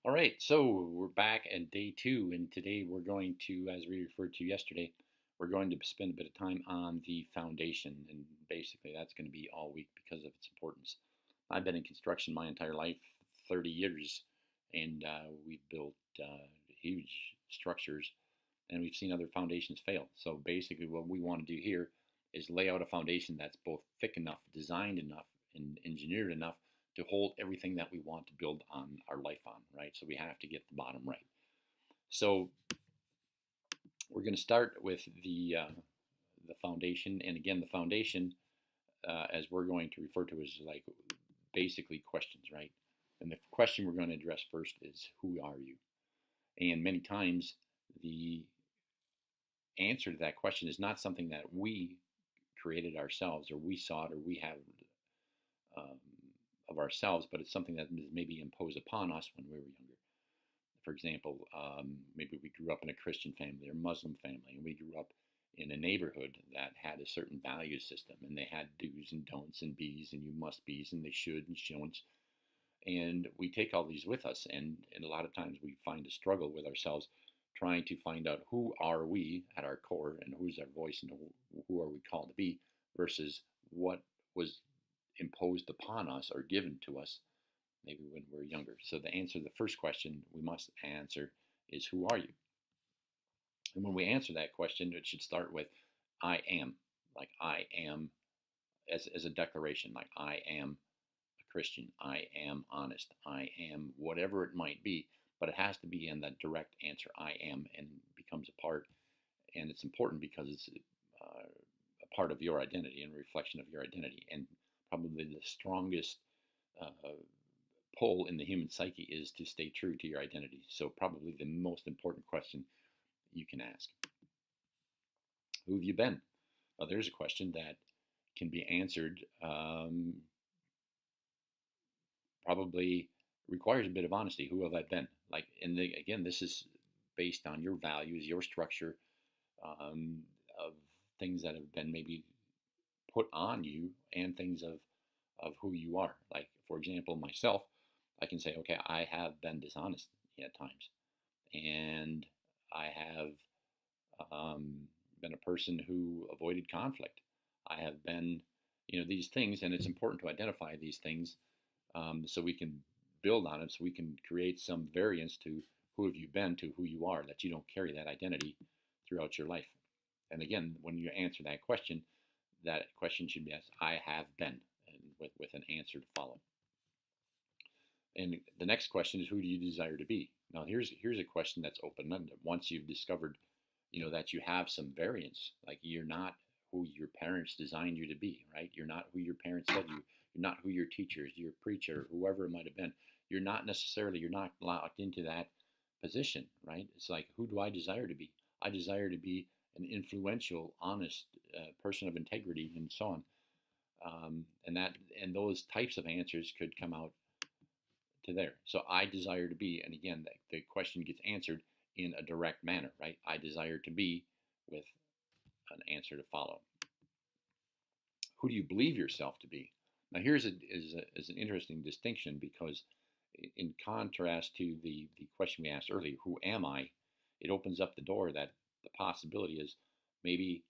All right, so we're back at day two, and today we're going to, as we referred to yesterday, we're going to spend a bit of time on the foundation, and basically that's going to be all week because of its importance. I've been in construction my entire life, 30 years, and we've built huge structures, and we've seen other foundations fail. So basically, what we want to do here is lay out a foundation that's both thick enough, designed enough, and engineered enough to hold everything that we want to build on our life on, right? So we have to get the bottom right. So we're going to start with the foundation, and again, the foundation, as we're going to refer to, is like basically questions, right? And the question we're going to address first is, who are you? And many times, the answer to that question is not something that we created ourselves, or we sought, or we have um, of ourselves, but it's something that is maybe imposed upon us when we were younger. For example, maybe we grew up in a Christian family or Muslim family, and we grew up in a neighborhood that had a certain value system, and they had do's and don'ts and be's and you must be's and they should and shouldn't. And we take all these with us, and a lot of times we find a struggle with ourselves trying to find out who are we at our core and who's our voice and who are we called to be versus what was imposed upon us or given to us maybe when we're younger. So the answer to the first question we must answer is, who are you? And when we answer that question, it should start with I am. Like I am, as a declaration, like I am a Christian, I am honest, I am whatever it might be, but it has to be in that direct answer, I am, and becomes a part. And it's important because it's a part of your identity and a reflection of your identity. And probably the strongest uh, pull in the human psyche is to stay true to your identity. So, probably the most important question you can ask: who have you been? Well, there's a question that can be answered, probably requires a bit of honesty. Who have I been? Like, and again, this is based on your values, your structure, um, of things that have been maybe put on you, and things of who you are. Like, for example, myself, I can say, okay, I have been dishonest at times, and I have been a person who avoided conflict. I have been, these things, and it's important to identify these things, so we can build on it, so we can create some variance to who have you been to who you are, that you don't carry that identity throughout your life. And again, when you answer that question should be asked, I have been, and with an answer to follow. And the next question is, who do you desire to be? Now, here's a question that's open-ended. Once you've discovered, that you have some variance, like you're not who your parents designed you to be, right? You're not who your parents said you. You're not who your teachers, your preacher, whoever it might have been. You're not locked into that position, right? It's like, who do I desire to be? I desire to be an influential, honest person of integrity, and so on. And those types of answers could come out to there. So I desire to be, and again, the question gets answered in a direct manner, right? I desire to be, with an answer to follow. Who do you believe yourself to be? Now, is an interesting distinction, because in contrast to the question we asked earlier, who am I? It opens up the door that the possibility is maybe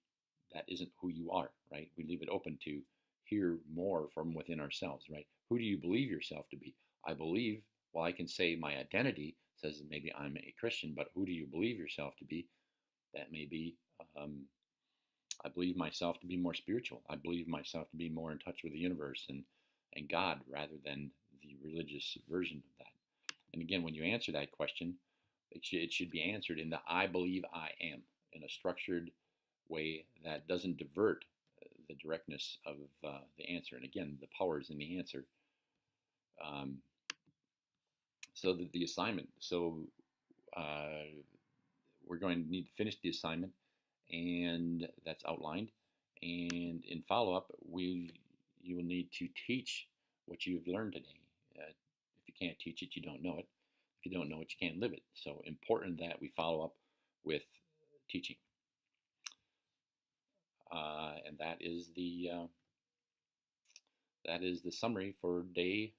that isn't who you are, right? We leave it open to hear more from within ourselves, right? Who do you believe yourself to be? I believe, well, I can say my identity says maybe I'm a Christian, but who do you believe yourself to be? That may be, I believe myself to be more spiritual. I believe myself to be more in touch with the universe and God, rather than the religious version of that. And again, when you answer that question, it should be answered in the I believe I am, in a structured way that doesn't divert the directness of the answer. And again, the power is in the answer. Um, so the assignment. So uh, we're going to need to finish the assignment, and that's outlined. And in follow up, you will need to teach what you've learned today. If you can't teach it, you don't know it. If you don't know it, you can't live it. So important that we follow up with teaching. And that is the summary for day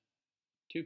2.